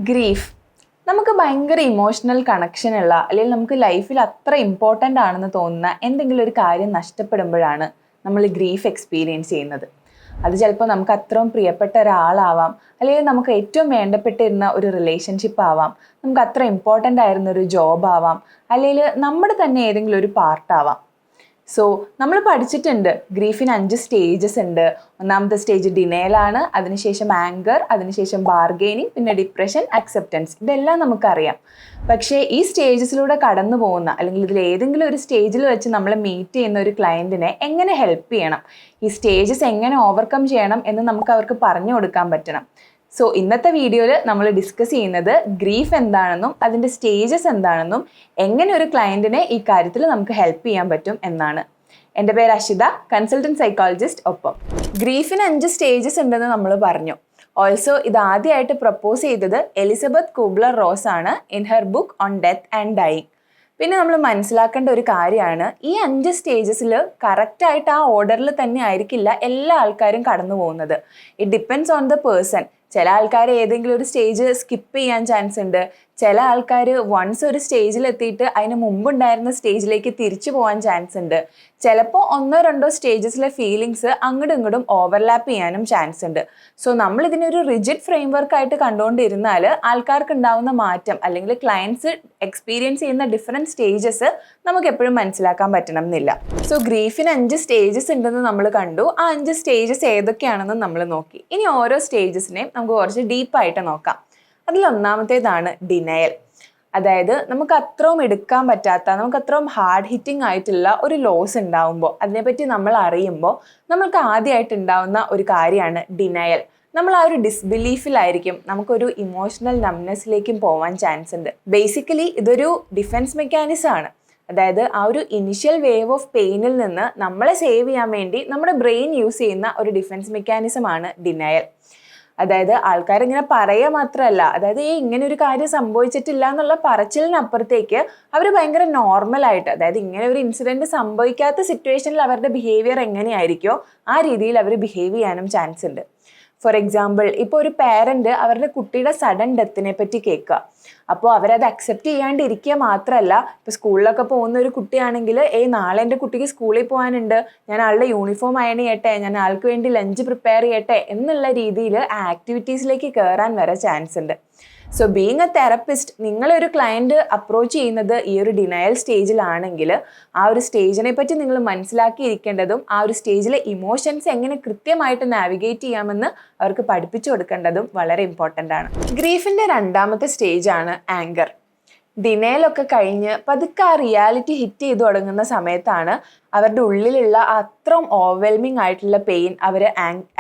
Grief നമുക്ക് ഭയങ്കര emotional connection ഉള്ള അല്ലെങ്കിൽ നമുക്ക് ലൈഫിൽ അത്ര ഇമ്പോർട്ടൻ്റ് ആണെന്ന് തോന്നുന്ന എന്തെങ്കിലും ഒരു കാര്യം നഷ്ടപ്പെടുമ്പോഴാണ് നമ്മൾ ഗ്രീഫ് എക്സ്പീരിയൻസ് ചെയ്യുന്നത്. അത് ചിലപ്പോൾ നമുക്ക് അത്രയും പ്രിയപ്പെട്ട ഒരാളാവാം, അല്ലെങ്കിൽ നമുക്ക് ഏറ്റവും വേണ്ടപ്പെട്ടിരുന്ന ഒരു റിലേഷൻഷിപ്പ് ആവാം, നമുക്ക് അത്ര ഇമ്പോർട്ടൻ്റ് ആയിരുന്ന ഒരു ജോബ് ആവാം, അല്ലെങ്കിൽ നമ്മുടെ തന്നെ ഏതെങ്കിലും ഒരു പാർട്ടാവാം. സോ നമ്മൾ പഠിച്ചിട്ടുണ്ട് ഗ്രീഫിന് 5 സ്റ്റേജസ് ഉണ്ട്. ഒന്നാമത്തെ സ്റ്റേജ് ഡിനയലാണ്, അതിനുശേഷം ആങ്കർ, അതിനുശേഷം ബാർഗെയിനിങ്, പിന്നെ ഡിപ്രഷൻ, അക്സെപ്റ്റൻസ്. ഇതെല്ലാം നമുക്കറിയാം. പക്ഷേ ഈ സ്റ്റേജസിലൂടെ കടന്നു പോകുന്ന അല്ലെങ്കിൽ ഇതിൽ ഏതെങ്കിലും ഒരു സ്റ്റേജിൽ വെച്ച് നമ്മൾ മീറ്റ് ചെയ്യുന്ന ഒരു ക്ലയൻറ്റിനെ എങ്ങനെ ഹെൽപ്പ് ചെയ്യണം, ഈ സ്റ്റേജസ് എങ്ങനെ ഓവർകം ചെയ്യണം എന്ന് നമുക്ക് അവർക്ക് പറഞ്ഞു കൊടുക്കാൻ പറ്റണം. സോ ഇന്നത്തെ വീഡിയോയിൽ നമ്മൾ ഡിസ്കസ് ചെയ്യുന്നത് ഗ്രീഫ് എന്താണെന്നും അതിൻ്റെ സ്റ്റേജസ് എന്താണെന്നും എങ്ങനെ ഒരു ക്ലയൻറ്റിനെ ഈ കാര്യത്തിൽ നമുക്ക് ഹെൽപ്പ് ചെയ്യാൻ പറ്റും എന്നാണ്. എൻ്റെ പേര് അഷിത, കൺസൾട്ടൻറ്റ് സൈക്കോളജിസ്റ്റ്. ഒപ്പം ഗ്രീഫിന് 5 സ്റ്റേജസ് ഉണ്ടെന്ന് നമ്മൾ പറഞ്ഞു. ഓൾസോ ഇത് ആദ്യമായിട്ട് പ്രപ്പോസ് ചെയ്തത് എലിസബത്ത് കൂബ്ലർ-റോസ് ആണ് in her book on death and dying. പിന്നെ നമ്മൾ മനസ്സിലാക്കേണ്ട ഒരു കാര്യമാണ്, ഈ 5 സ്റ്റേജസിൽ കറക്റ്റായിട്ട് ആ ഓർഡറിൽ തന്നെ ആയിരിക്കില്ല എല്ലാ ആൾക്കാരും കടന്നു പോകുന്നത്. It depends on the person. ചില ആൾക്കാർ ഏതെങ്കിലും ഒരു സ്റ്റേജ് സ്കിപ്പ് ചെയ്യാൻ ചാൻസ് ഉണ്ട്. ചില ആൾക്കാർ വൺസ് ഒരു സ്റ്റേജിൽ എത്തിയിട്ട് അതിന് മുമ്പുണ്ടായിരുന്ന സ്റ്റേജിലേക്ക് തിരിച്ചു പോകാൻ ചാൻസ് ഉണ്ട്. ചിലപ്പോൾ 1-2 സ്റ്റേജസിലെ ഫീലിങ്സ് അങ്ങോട്ടും ഇങ്ങോട്ടും ഓവർലാപ്പ് ചെയ്യാനും ചാൻസ് ഉണ്ട്. സോ നമ്മൾ ഇതിനൊരു റിജിഡ് ഫ്രെയിംവർക്ക് ആയിട്ട് കണ്ടുകൊണ്ടിരുന്നാൽ ആൾക്കാർക്ക് ഉണ്ടാവുന്ന മാറ്റം അല്ലെങ്കിൽ ക്ലയൻസ് എക്സ്പീരിയൻസ് ചെയ്യുന്ന ഡിഫറെൻറ്റ് സ്റ്റേജസ് നമുക്ക് എപ്പോഴും മനസ്സിലാക്കാൻ പറ്റണം എന്നില്ല. സോ ഗ്രീഫിന് 5 സ്റ്റേജസ് ഉണ്ടെന്ന് നമ്മൾ കണ്ടു. ആ 5 സ്റ്റേജസ് ഏതൊക്കെയാണെന്ന് നമ്മൾ നോക്കി. ഇനി ഓരോ സ്റ്റേജസിനെയും നമുക്ക് കുറച്ച് ഡീപ്പായിട്ട് നോക്കാം. അതിലൊന്നാമത്തേതാണ് ഡിനയൽ. അതായത് നമുക്ക് അത്രയും എടുക്കാൻ പറ്റാത്ത, നമുക്ക് അത്രയും ഹാർഡ് ഹിറ്റിംഗ് ആയിട്ടുള്ള ഒരു ലോസ് ഉണ്ടാവുമ്പോൾ, അതിനെപ്പറ്റി നമ്മൾ അറിയുമ്പോൾ നമുക്ക് ആദ്യമായിട്ട് ഉണ്ടാവുന്ന ഒരു കാര്യമാണ് ഡിനയൽ. നമ്മൾ ആ ഒരു ഡിസ്ബിലീഫിലായിരിക്കും, നമുക്കൊരു ഇമോഷണൽ നംനെസ്സിലേക്കും പോകാൻ ചാൻസ് ഉണ്ട്. ബേസിക്കലി ഇതൊരു ഡിഫെൻസ് മെക്കാനിസം ആണ്. അതായത് ആ ഒരു ഇനിഷ്യൽ വേവ് ഓഫ് പെയിനിൽ നിന്ന് നമ്മളെ സേവ് ചെയ്യാൻ വേണ്ടി നമ്മുടെ ബ്രെയിൻ യൂസ് ചെയ്യുന്ന ഒരു ഡിഫെൻസ് മെക്കാനിസമാണ് ഡിനയൽ. അതായത് ആൾക്കാരിങ്ങനെ പറയുക മാത്രമല്ല, അതായത് ഇങ്ങനെ ഒരു കാര്യം സംഭവിച്ചിട്ടില്ല എന്നുള്ള പറച്ചിലിനപ്പുറത്തേക്ക് അവർ ഭയങ്കര നോർമലായിട്ട്, അതായത് ഇങ്ങനെ ഒരു ഇൻസിഡൻറ്റ് സംഭവിക്കാത്ത സിറ്റുവേഷനിൽ അവരുടെ ബിഹേവിയർ എങ്ങനെയായിരിക്കോ ആ രീതിയിൽ അവർ ബിഹേവ് ചെയ്യാനും ചാൻസ് ഉണ്ട്. ഫോർ എക്സാമ്പിൾ, ഇപ്പോൾ ഒരു പേരൻറ്റ് അവരുടെ കുട്ടിയുടെ സഡൻ ഡെത്തിനെ പറ്റി കേൾക്കുക. അപ്പോൾ അവരത് അക്സെപ്റ്റ് ചെയ്യാണ്ടിരിക്കുക മാത്രമല്ല, ഇപ്പോൾ സ്കൂളിലൊക്കെ പോകുന്ന ഒരു കുട്ടിയാണെങ്കിൽ നാളെ എൻ്റെ കുട്ടിക്ക് സ്കൂളിൽ പോകാനുണ്ട്, ഞാൻ ആളുടെ യൂണിഫോം അയൺ ചെയ്യട്ടെ, ഞാൻ ആൾക്ക് വേണ്ടി ലഞ്ച് പ്രിപ്പയർ ചെയ്യട്ടെ എന്നുള്ള രീതിയിൽ ആ ആക്ടിവിറ്റീസിലേക്ക് കയറാൻ വരെ ചാൻസ് ഉണ്ട്. സോ ബീങ് എ തെറപ്പിസ്റ്റ്, നിങ്ങളൊരു ക്ലയൻറ്റ് അപ്രോച്ച് ചെയ്യുന്നത് ഈ ഒരു ഡിനയൽ സ്റ്റേജിലാണെങ്കിൽ ആ ഒരു സ്റ്റേജിനെ പറ്റി നിങ്ങൾ മനസ്സിലാക്കിയിരിക്കേണ്ടതും ആ ഒരു സ്റ്റേജിലെ ഇമോഷൻസ് എങ്ങനെ കൃത്യമായിട്ട് നാവിഗേറ്റ് ചെയ്യാമെന്ന് അവർക്ക് പഠിപ്പിച്ചു കൊടുക്കേണ്ടതും വളരെ ഇമ്പോർട്ടൻ്റ് ആണ്. ഗ്രീഫിൻ്റെ രണ്ടാമത്തെ സ്റ്റേജാണ് ആങ്കർ. ഡിനയലൊക്കെ കഴിഞ്ഞ് പതുക്കെ ആ റിയാലിറ്റി ഹിറ്റ് ചെയ്ത് തുടങ്ങുന്ന സമയത്താണ് അവരുടെ ഉള്ളിലുള്ള അത്രയും ഓവർവെൽമിംഗ് ആയിട്ടുള്ള പെയിൻ അവർ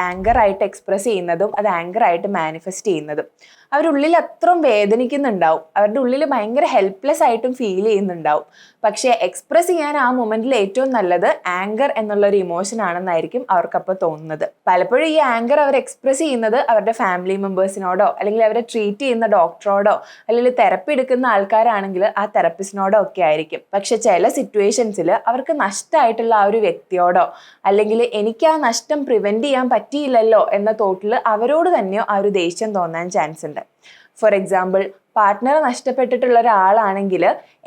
ആങ്കറായിട്ട് എക്സ്പ്രസ് ചെയ്യുന്നതും അത് ആങ്കറായിട്ട് മാനിഫെസ്റ്റ് ചെയ്യുന്നതും. അവരുടെ ഉള്ളിൽ അത്രയും വേദനിക്കുന്നുണ്ടാവും, അവരുടെ ഉള്ളിൽ ഭയങ്കര ഹെൽപ്ലെസ് ആയിട്ടും ഫീൽ ചെയ്യുന്നുണ്ടാവും. പക്ഷേ എക്സ്പ്രസ് ചെയ്യാൻ ആ മൊമെൻറ്റിൽ ഏറ്റവും നല്ലത് ആങ്കർ എന്നുള്ളൊരു ഇമോഷൻ ആണെന്നായിരിക്കും അവർക്കപ്പോൾ തോന്നുന്നത്. പലപ്പോഴും ഈ ആങ്കർ അവർ എക്സ്പ്രസ് ചെയ്യുന്നത് അവരുടെ ഫാമിലി മെമ്പേഴ്സിനോടോ അല്ലെങ്കിൽ അവരെ ട്രീറ്റ് ചെയ്യുന്ന ഡോക്ടറോടോ അല്ലെങ്കിൽ തെറപ്പി എടുക്കുന്ന ആൾക്കാരാണെങ്കിൽ ആ തെറപ്പിസ്റ്റിനോടോ ഒക്കെ ആയിരിക്കും. പക്ഷെ ചില സിറ്റുവേഷൻസിൽ അവർക്ക് നഷ്ടമായിട്ടുള്ള ആ ഒരു വ്യക്തിയോടോ അല്ലെങ്കിൽ എനിക്ക് ആ നഷ്ടം പ്രിവെൻറ്റ് ചെയ്യാൻ പറ്റിയില്ലല്ലോ എന്ന തോട്ടിൽ അവരോട് തന്നെയോ ആ ഒരു ദേഷ്യം തോന്നാൻ ചാൻസ് ഉണ്ട്. ഫോർ എക്സാമ്പിൾ, പാർട്ട്ണറെ നഷ്ടപ്പെട്ടിട്ടുള്ള ഒരാളാണെങ്കിൽ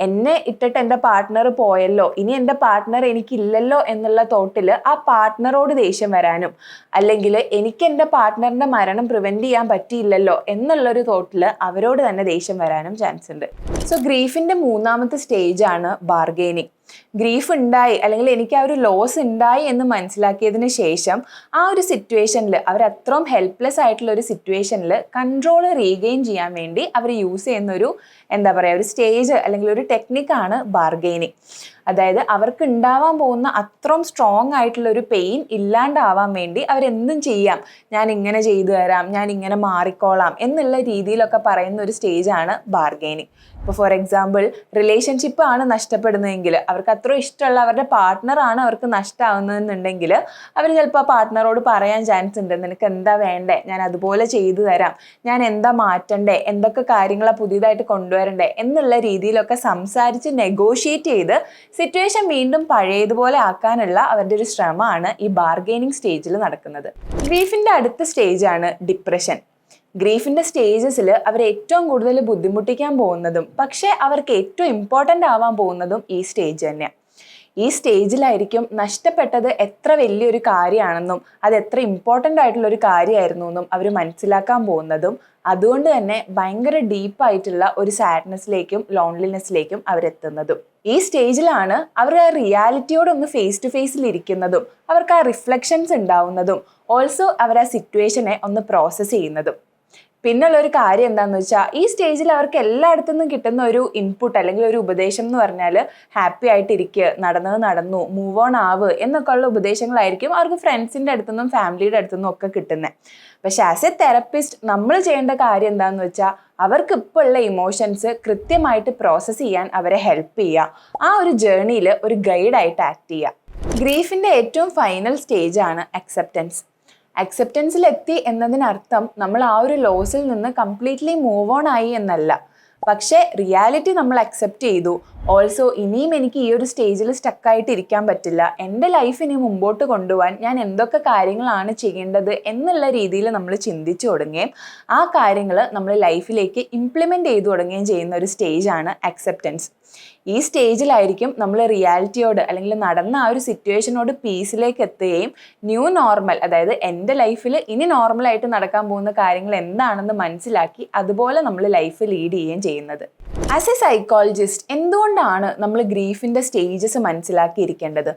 എന്നെ ഇട്ടിട്ട് എൻ്റെ പാർട്ട്ണർ പോയല്ലോ, ഇനി എൻ്റെ പാർട്ട്ണർ എനിക്കില്ലല്ലോ എന്നുള്ള തോട്ടിൽ ആ പാർട്ട്ണറോട് ദേഷ്യം വരാനും, അല്ലെങ്കിൽ എനിക്ക് എൻ്റെ പാർട്ട്ണറിൻ്റെ മരണം പ്രിവെൻറ്റ് ചെയ്യാൻ പറ്റിയില്ലല്ലോ എന്നുള്ളൊരു തോട്ടിൽ അവരോട് തന്നെ ദേഷ്യം വരാനും ചാൻസ് ഉണ്ട്. സോ ഗ്രീഫിൻ്റെ മൂന്നാമത്തെ സ്റ്റേജാണ് ബാർഗെയിനിങ്. ഗ്രീഫ് ഉണ്ടായി അല്ലെങ്കിൽ എനിക്ക് ആ ഒരു ലോസ് ഉണ്ടായി എന്ന് മനസ്സിലാക്കിയതിന് ശേഷം ആ ഒരു സിറ്റുവേഷനിൽ അവർ അത്രയും ഹെൽപ്ലെസ് ആയിട്ടുള്ള ഒരു സിറ്റുവേഷനിൽ കൺട്രോൾ റീഗെയിൻ ചെയ്യാൻ വേണ്ടി അവർ യൂസ് ചെയ്യുന്ന ഒരു ഒരു സ്റ്റേജ് അല്ലെങ്കിൽ ഒരു ടെക്നിക്കാണ് ബാർഗെയിനിങ്. അതായത് അവർക്ക് ഉണ്ടാവാൻ പോകുന്ന അത്രയും സ്ട്രോങ് ആയിട്ടുള്ള ഒരു പെയിൻ ഇല്ലാണ്ടാവാൻ വേണ്ടി അവരെന്തും ചെയ്യാം, ഞാൻ ഇങ്ങനെ ചെയ്തു തരാം, ഞാൻ ഇങ്ങനെ മാറിക്കോളാം എന്നുള്ള രീതിയിലൊക്കെ പറയുന്ന ഒരു സ്റ്റേജാണ് ബാർഗെയിനിങ്. ഇപ്പോൾ ഫോർ എക്സാമ്പിൾ, റിലേഷൻഷിപ്പ് ആണ് നഷ്ടപ്പെടുന്നതെങ്കിൽ, അവർക്ക് അത്ര ഇഷ്ടമുള്ള അവരുടെ പാർട്ട്ണറാണ് അവർക്ക് നഷ്ടമാവുന്നതെന്നുണ്ടെങ്കിൽ അവർ ചിലപ്പോൾ ആ പാർട്ട്ണറോട് പറയാൻ ചാൻസ് ഉണ്ട്, നിനക്ക് എന്താ വേണ്ടേ, ഞാൻ അതുപോലെ ചെയ്തു തരാം, ഞാൻ എന്താ മാറ്റണ്ടേ, എന്തൊക്കെ കാര്യങ്ങളാണ് പുതിയതായിട്ട് കൊണ്ടുവരണ്ടേ എന്നുള്ള രീതിയിലൊക്കെ സംസാരിച്ച് നെഗോഷിയേറ്റ് ചെയ്ത് സിറ്റുവേഷൻ വീണ്ടും പഴയതുപോലെ ആക്കാനുള്ള അവരുടെ ഒരു ശ്രമമാണ് ഈ ബാർഗെയിനിങ് സ്റ്റേജിൽ നടക്കുന്നത്. ഗ്രീഫിൻ്റെ അടുത്ത സ്റ്റേജാണ് ഡിപ്രഷൻ. ഗ്രീഫിൻ്റെ സ്റ്റേജസിൽ അവർ ഏറ്റവും കൂടുതൽ ബുദ്ധിമുട്ടിക്കാൻ പോകുന്നതും പക്ഷേ അവർക്ക് ഏറ്റവും ഇമ്പോർട്ടൻ്റ് ആവാൻ പോകുന്നതും ഈ സ്റ്റേജ് തന്നെയാണ്. ഈ സ്റ്റേജിലായിരിക്കും നഷ്ടപ്പെട്ടത് എത്ര വലിയൊരു കാര്യമാണെന്നും അത് എത്ര ഇമ്പോർട്ടൻ്റ് ആയിട്ടുള്ള ഒരു കാര്യമായിരുന്നു എന്നും അവർ മനസ്സിലാക്കാൻ പോകുന്നതും അതുകൊണ്ട് തന്നെ ഭയങ്കര ഡീപ്പായിട്ടുള്ള ഒരു സാഡ്നെസ്സിലേക്കും ലോൺലിനെസ്സിലേക്കും അവരെത്തുന്നതും. ഈ സ്റ്റേജിലാണ് അവർ ആ റിയാലിറ്റിയോടൊന്ന് ഫേസ് ടു ഫേസിൽ ഇരിക്കുന്നതും അവർക്ക് ആ റിഫ്ലക്ഷൻസ് ഉണ്ടാവുന്നതും ഓൾസോ അവർ ആ സിറ്റുവേഷനെ ഒന്ന് പ്രോസസ്സ് ചെയ്യുന്നതും. പിന്നുള്ളൊരു കാര്യം എന്താണെന്ന് വെച്ചാൽ ഈ സ്റ്റേജിൽ അവർക്ക് എല്ലായിടത്തു നിന്നും കിട്ടുന്ന ഒരു ഇൻപുട്ട് അല്ലെങ്കിൽ ഒരു ഉപദേശം എന്ന് പറഞ്ഞാൽ ഹാപ്പി ആയിട്ടിരിക്കുക, നടന്നത് നടന്നു, മൂവ് ഓൺ ആവ് എന്നൊക്കെ ഉള്ള ഉപദേശങ്ങളായിരിക്കും അവർക്ക് ഫ്രണ്ട്സിൻ്റെ അടുത്തുനിന്നും ഫാമിലിയുടെ അടുത്തുനിന്നും ഒക്കെ കിട്ടുന്നത്. പക്ഷെ ആസ് എ തെറപ്പിസ്റ്റ് നമ്മൾ ചെയ്യേണ്ട കാര്യം എന്താണെന്ന് വെച്ചാൽ അവർക്ക് ഇപ്പോൾ ഉള്ള ഇമോഷൻസ് കൃത്യമായിട്ട് പ്രോസസ്സ് ചെയ്യാൻ അവരെ ഹെൽപ്പ് ചെയ്യുക, ആ ഒരു ജേർണിയിൽ ഒരു ഗൈഡായിട്ട് ആക്ട് ചെയ്യുക. ഗ്രീഫിൻ്റെ ഏറ്റവും ഫൈനൽ സ്റ്റേജാണ് അക്സെപ്റ്റൻസ്. അക്സെപ്റ്റൻസിലെത്തി എന്നതിനർത്ഥം നമ്മൾ ആ ഒരു ലോസിൽ നിന്ന് കംപ്ലീറ്റ്ലി മൂവ് ഓൺ ആയി എന്നല്ല. പക്ഷേ റിയാലിറ്റി നമ്മൾ അക്സെപ്റ്റ് ചെയ്തു. ഓൾസോ ഇനിയും എനിക്ക് ഈ ഒരു സ്റ്റേജിൽ സ്റ്റക്കായിട്ട് ഇരിക്കാൻ പറ്റില്ല, എൻ്റെ ലൈഫ് ഇനി മുമ്പോട്ട് കൊണ്ടുപോകാൻ ഞാൻ എന്തൊക്കെ കാര്യങ്ങളാണ് ചെയ്യേണ്ടത് എന്നുള്ള രീതിയിൽ നമ്മൾ ചിന്തിച്ചു തുടങ്ങുകയും ആ കാര്യങ്ങൾ നമ്മൾ ലൈഫിലേക്ക് ഇംപ്ലിമെൻ്റ് ചെയ്തു തുടങ്ങുകയും ചെയ്യുന്ന ഒരു സ്റ്റേജാണ് അക്സെപ്റ്റൻസ്. ഈ സ്റ്റേജിലായിരിക്കും നമ്മൾ റിയാലിറ്റിയോട് അല്ലെങ്കിൽ നടന്ന ആ ഒരു സിറ്റുവേഷനോട് പീസിലേക്ക് എത്തുകയും ന്യൂ നോർമൽ, അതായത് എൻ്റെ ലൈഫിൽ ഇനി നോർമലായിട്ട് നടക്കാൻ പോകുന്ന കാര്യങ്ങൾ എന്താണെന്ന് മനസ്സിലാക്കി അതുപോലെ നമ്മൾ ലൈഫ് ലീഡ് ചെയ്യുകയും ചെയ്യുന്നത്. ആസ് എ സൈക്കോളജിസ്റ്റ് എന്തുകൊണ്ടാണ് നമ്മൾ ഗ്രീഫിൻ്റെ സ്റ്റേജസ് മനസ്സിലാക്കിയിരിക്കേണ്ടത്?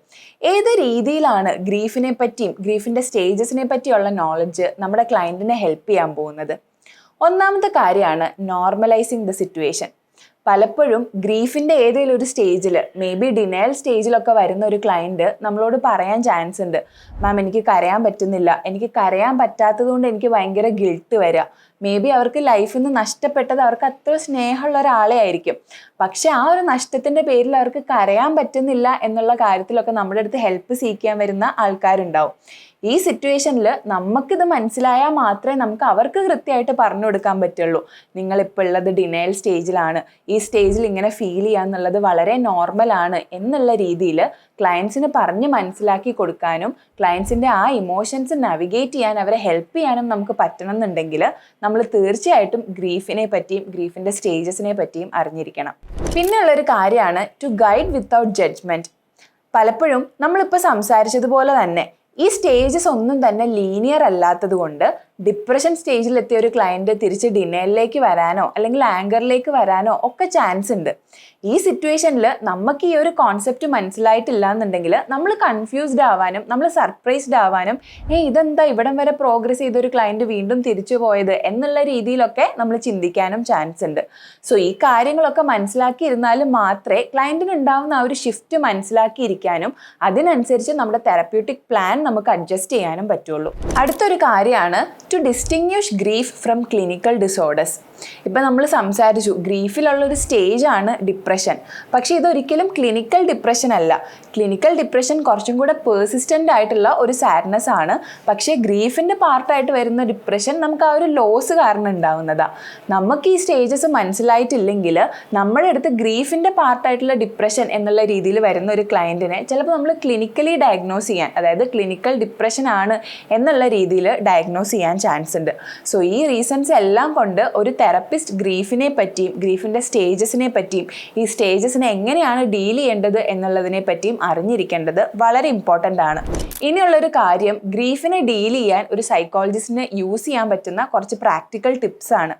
ഏത് രീതിയിലാണ് ഗ്രീഫിനെ പറ്റിയും ഗ്രീഫിൻ്റെ സ്റ്റേജസിനെ പറ്റിയുള്ള നോളജ് നമ്മുടെ ക്ലയൻറ്റിനെ ഹെൽപ്പ് ചെയ്യാൻ പോകുന്നത്? ഒന്നാമത്തെ കാര്യമാണ് നോർമലൈസിങ് ദ സിറ്റുവേഷൻ. പലപ്പോഴും ഗ്രീഫിൻ്റെ ഏതെങ്കിലും ഒരു സ്റ്റേജിൽ, മേ ബി ഡിനയൽ സ്റ്റേജിലൊക്കെ വരുന്ന ഒരു ക്ലയൻറ്റ് നമ്മളോട് പറയാൻ ചാൻസ് ഉണ്ട്, മാം എനിക്ക് കരയാൻ പറ്റുന്നില്ല, എനിക്ക് കരയാൻ പറ്റാത്തത് കൊണ്ട് എനിക്ക് ഭയങ്കര ഗിൽട്ട് വരിക. മേ ബി അവർക്ക് ലൈഫിൽ നിന്ന് നഷ്ടപ്പെട്ടത് അവർക്ക് അത്ര സ്നേഹമുള്ള ഒരാളെ ആയിരിക്കും, പക്ഷെ ആ ഒരു നഷ്ടത്തിൻ്റെ പേരിൽ അവർക്ക് കരയാൻ പറ്റുന്നില്ല എന്നുള്ള കാര്യത്തിലൊക്കെ നമ്മുടെ അടുത്ത് ഹെൽപ്പ് സീക്കാൻ വരുന്ന ആൾക്കാരുണ്ടാവും. ഈ സിറ്റുവേഷനിൽ നമുക്കിത് മനസ്സിലായാൽ മാത്രമേ നമുക്ക് അവർക്ക് കൃത്യമായിട്ട് പറഞ്ഞു കൊടുക്കാൻ പറ്റുള്ളൂ, നിങ്ങളിപ്പോൾ ഉള്ളത് ഡിനയൽ സ്റ്റേജിലാണ്, ഈ സ്റ്റേജിൽ ഇങ്ങനെ ഫീൽ ചെയ്യാന്നുള്ളത് വളരെ നോർമലാണ് എന്നുള്ള രീതിയിൽ ക്ലയൻസിന് പറഞ്ഞ് മനസ്സിലാക്കി കൊടുക്കാനും ക്ലയൻസിൻ്റെ ആ ഇമോഷൻസ് നാവിഗേറ്റ് ചെയ്യാൻ അവരെ ഹെൽപ്പ് ചെയ്യാനും നമുക്ക് പറ്റണമെന്നുണ്ടെങ്കിൽ നമ്മൾ തീർച്ചയായിട്ടും ഗ്രീഫിനെ പറ്റിയും ഗ്രീഫിൻ്റെ സ്റ്റേജസിനെ പറ്റിയും അറിഞ്ഞിരിക്കണം. പിന്നെയുള്ളൊരു കാര്യമാണ് ടു ഗൈഡ് വിത്തൗട്ട് ജഡ്ജ്മെൻറ്റ്. പലപ്പോഴും നമ്മളിപ്പോൾ സംസാരിച്ചതുപോലെ തന്നെ ഈ സ്റ്റേജസ് ഒന്നും തന്നെ ലീനിയർ അല്ലാത്തത് കൊണ്ട് ഡിപ്രഷൻ സ്റ്റേജിലെത്തിയ ഒരു ക്ലയൻറ്റ് തിരിച്ച് ഡിനയലിലേക്ക് വരാനോ അല്ലെങ്കിൽ ആങ്കറിലേക്ക് വരാനോ ഒക്കെ ചാൻസ് ഉണ്ട്. ഈ സിറ്റുവേഷനിൽ നമുക്ക് ഈ ഒരു കോൺസെപ്റ്റ് മനസ്സിലായിട്ടില്ല എന്നുണ്ടെങ്കിൽ നമ്മൾ കൺഫ്യൂസ്ഡ് ആവാനും നമ്മൾ സർപ്രൈസ്ഡ് ആവാനും ഇതെന്താ ഇവിടം വരെ പ്രോഗ്രസ് ചെയ്തൊരു ക്ലയൻറ്റ് വീണ്ടും തിരിച്ചു പോയത് എന്നുള്ള രീതിയിലൊക്കെ നമ്മൾ ചിന്തിക്കാനും ചാൻസ് ഉണ്ട്. സോ ഈ കാര്യങ്ങളൊക്കെ മനസ്സിലാക്കിയിരുന്നാലും മാത്രമേ ക്ലയൻറ്റിന് ഉണ്ടാവുന്ന ആ ഒരു ഷിഫ്റ്റ് മനസ്സിലാക്കിയിരിക്കാനും അതിനനുസരിച്ച് നമ്മുടെ തെറപ്യൂട്ടിക് പ്ലാൻ നമുക്ക് അഡ്ജസ്റ്റ് ചെയ്യാനും പറ്റുള്ളൂ. അടുത്തൊരു കാര്യമാണ് to distinguish grief from clinical disorders. ഇപ്പം നമ്മൾ സംസാരിച്ചു ഗ്രീഫിലുള്ളൊരു സ്റ്റേജാണ് ഡിപ്രഷൻ, പക്ഷേ ഇതൊരിക്കലും ക്ലിനിക്കൽ ഡിപ്രഷൻ അല്ല. ക്ലിനിക്കൽ ഡിപ്രഷൻ കുറച്ചും കൂടെ പേഴ്സിസ്റ്റൻ്റ് ആയിട്ടുള്ള ഒരു സാഡ്നെസ് ആണ്, പക്ഷേ ഗ്രീഫിൻ്റെ പാർട്ടായിട്ട് വരുന്ന ഡിപ്രഷൻ നമുക്ക് ആ ഒരു ലോസ് കാരണം ഉണ്ടാവുന്നതാണ്. നമുക്ക് ഈ സ്റ്റേജസ് മനസ്സിലായിട്ടില്ലെങ്കിൽ നമ്മുടെ അടുത്ത് ഗ്രീഫിൻ്റെ പാർട്ടായിട്ടുള്ള ഡിപ്രഷൻ എന്നുള്ള രീതിയിൽ വരുന്ന ഒരു ക്ലയൻറ്റിനെ ചിലപ്പോൾ നമ്മൾ ക്ലിനിക്കലി ഡയഗ്നോസ് ചെയ്യാൻ, അതായത് ക്ലിനിക്കൽ ഡിപ്രഷൻ ആണ് എന്നുള്ള രീതിയിൽ ഡയഗ്നോസ് ചെയ്യാൻ ചാൻസ് ഉണ്ട്. സോ ഈ റീസൺസ് എല്ലാം കൊണ്ട് ഒരു തെറപ്പിസ്റ്റ് ഗ്രീഫിനെ പറ്റിയും ഗ്രീഫിൻ്റെ സ്റ്റേജസിനെ പറ്റിയും ഈ സ്റ്റേജസിനെ എങ്ങനെയാണ് ഡീൽ ചെയ്യേണ്ടത് എന്നുള്ളതിനെ പറ്റിയും അറിഞ്ഞിരിക്കേണ്ടത് വളരെ ഇമ്പോർട്ടൻ്റ് ആണ്. ഇനിയുള്ളൊരു കാര്യം, ഗ്രീഫിനെ ഡീൽ ചെയ്യാൻ ഒരു സൈക്കോളജിസ്റ്റിന് യൂസ് ചെയ്യാൻ പറ്റുന്ന കുറച്ച് പ്രാക്ടിക്കൽ ടിപ്സ് ആണ്.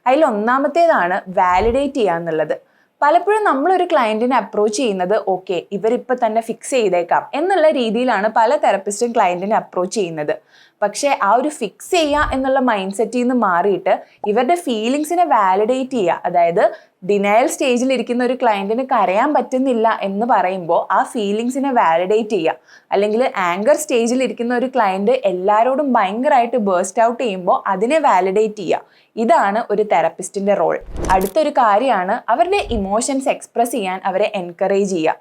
അതിൽ ഒന്നാമത്തേതാണ് വാലിഡേറ്റ് ചെയ്യുക എന്നുള്ളത്. പലപ്പോഴും നമ്മളൊരു ക്ലയൻറ്റിനെ അപ്രോച്ച് ചെയ്യുന്നത് ഓക്കെ ഇവരിപ്പോൾ തന്നെ ഫിക്സ് ചെയ്തേക്കാം എന്നുള്ള രീതിയിലാണ് പല തെറപ്പിസ്റ്റും ക്ലയൻറ്റിനെ അപ്രോച്ച് ചെയ്യുന്നത്. പക്ഷേ ആ ഒരു ഫിക്സ് ചെയ്യുക എന്നുള്ള മൈൻഡ് സെറ്റിൽ നിന്ന് മാറിയിട്ട് ഇവരുടെ ഫീലിങ്സിനെ വാലിഡേറ്റ് ചെയ്യുക, അതായത് ഡിനയൽ സ്റ്റേജിലിരിക്കുന്ന ഒരു ക്ലയൻറ്റിന് കരയാൻ പറ്റുന്നില്ല എന്ന് പറയുമ്പോൾ ആ ഫീലിങ്സിനെ വാലിഡേറ്റ് ചെയ്യുക. അല്ലെങ്കിൽ ആങ്കർ സ്റ്റേജിലിരിക്കുന്ന ഒരു ക്ലയൻറ്റ് എല്ലാവരോടും ഭയങ്കരമായിട്ട് ബേസ്റ്റ് ഔട്ട് ചെയ്യുമ്പോൾ അതിനെ വാലിഡേറ്റ് ചെയ്യുക. ഇതാണ് ഒരു തെറപ്പിസ്റ്റിൻ്റെ റോൾ. അടുത്തൊരു കാര്യമാണ് അവരുടെ ഇമോഷൻസ് എക്സ്പ്രസ് ചെയ്യാൻ അവരെ എൻകറേജ് ചെയ്യുക.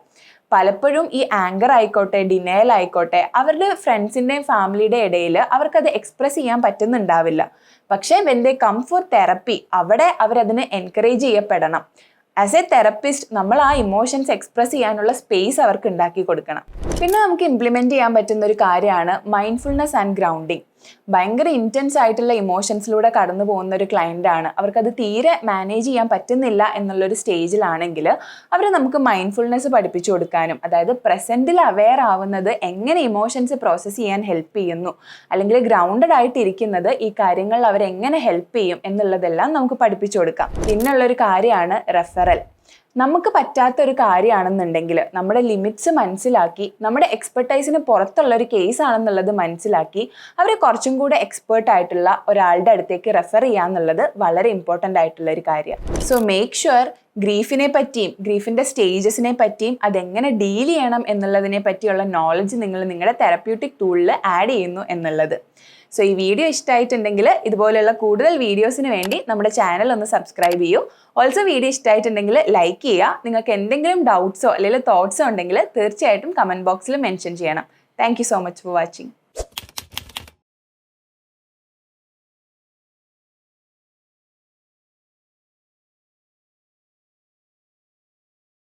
പലപ്പോഴും ഈ ആങ്കർ ആയിക്കോട്ടെ ഡിനയൽ ആയിക്കോട്ടെ അവരുടെ ഫ്രണ്ട്സിൻ്റെയും ഫാമിലിയുടെയും ഇടയിൽ അവർക്കത് എക്സ്പ്രസ് ചെയ്യാൻ പറ്റുന്നുണ്ടാവില്ല. പക്ഷേ when they come for therapy അവിടെ അവരതിനെ എൻകറേജ് ചെയ്യപ്പെടണം. ആസ് എ തെറപ്പിസ്റ്റ് നമ്മൾ ആ ഇമോഷൻസ് എക്സ്പ്രസ് ചെയ്യാനുള്ള സ്പേസ് അവർക്ക് ഉണ്ടാക്കി കൊടുക്കണം. പിന്നെ നമുക്ക് ഇംപ്ലിമെൻറ്റ് ചെയ്യാൻ പറ്റുന്ന ഒരു കാര്യമാണ് മൈൻഡ്ഫുൾനെസ് ആൻഡ് ഗ്രൗണ്ടിങ്. ഭയങ്കര ഇൻറ്റൻസ് ആയിട്ടുള്ള ഇമോഷൻസിലൂടെ കടന്നു പോകുന്ന ഒരു ക്ലയൻ്റ് ആണ്, അവർക്കത് തീരെ മാനേജ് ചെയ്യാൻ പറ്റുന്നില്ല എന്നുള്ളൊരു സ്റ്റേജിലാണെങ്കിൽ അവർ നമുക്ക് മൈൻഡ്ഫുൾനെസ് പഠിപ്പിച്ചു കൊടുക്കാനും, അതായത് പ്രസൻറ്റിൽ അവെയർ ആവുന്നത് എങ്ങനെ ഇമോഷൻസ് പ്രോസസ്സ് ചെയ്യാൻ ഹെൽപ്പ് ചെയ്യുന്നു, അല്ലെങ്കിൽ ഗ്രൗണ്ടഡ് ആയിട്ടിരിക്കുന്നത് ഈ കാര്യങ്ങളിൽ അവരെങ്ങനെ ഹെൽപ്പ് ചെയ്യും എന്നുള്ളതെല്ലാം നമുക്ക് പഠിപ്പിച്ചു കൊടുക്കാം. പിന്നുള്ളൊരു കാര്യമാണ് റെഫറൽ. നമുക്ക് പറ്റാത്തൊരു കാര്യമാണെന്നുണ്ടെങ്കിൽ നമ്മുടെ ലിമിറ്റ്സ് മനസ്സിലാക്കി, നമ്മുടെ എക്സ്പെർട്ടൈസിന് പുറത്തുള്ള ഒരു കേസ് ആണെന്നുള്ളത് മനസ്സിലാക്കി അവരെ കുറച്ചും കൂടെ എക്സ്പേർട്ട് ആയിട്ടുള്ള ഒരാളുടെ അടുത്തേക്ക് റെഫർ ചെയ്യാന്നുള്ളത് വളരെ ഇമ്പോർട്ടൻ്റ് ആയിട്ടുള്ള ഒരു കാര്യമാണ്. സോ മേക്ക് ഷുവർ ഗ്രീഫിനെ പറ്റിയും ഗ്രീഫിൻ്റെ സ്റ്റേജസിനെ പറ്റിയും അതെങ്ങനെ ഡീൽ ചെയ്യണം എന്നുള്ളതിനെ പറ്റിയുള്ള നോളജ് നിങ്ങൾ നിങ്ങളുടെ തെറപ്യൂട്ടിക് ടൂളിൽ ആഡ് ചെയ്യുന്നു എന്നുള്ളത്. സോ ഈ വീഡിയോ ഇഷ്ടമായിട്ടുണ്ടെങ്കിൽ ഇതുപോലെയുള്ള കൂടുതൽ വീഡിയോസിന് വേണ്ടി നമ്മുടെ ചാനൽ ഒന്ന് സബ്സ്ക്രൈബ് ചെയ്യൂ. ഓൾസോ വീഡിയോ ഇഷ്ടമായിട്ടുണ്ടെങ്കിൽ ലൈക്ക് ചെയ്യുക. നിങ്ങൾക്ക് എന്തെങ്കിലും ഡൗട്ട്സോ അല്ലെങ്കിൽ തോട്ട്സോ ഉണ്ടെങ്കിൽ തീർച്ചയായിട്ടും കമൻറ്റ് ബോക്സിൽ മെൻഷൻ ചെയ്യണം. Thank you so much for watching.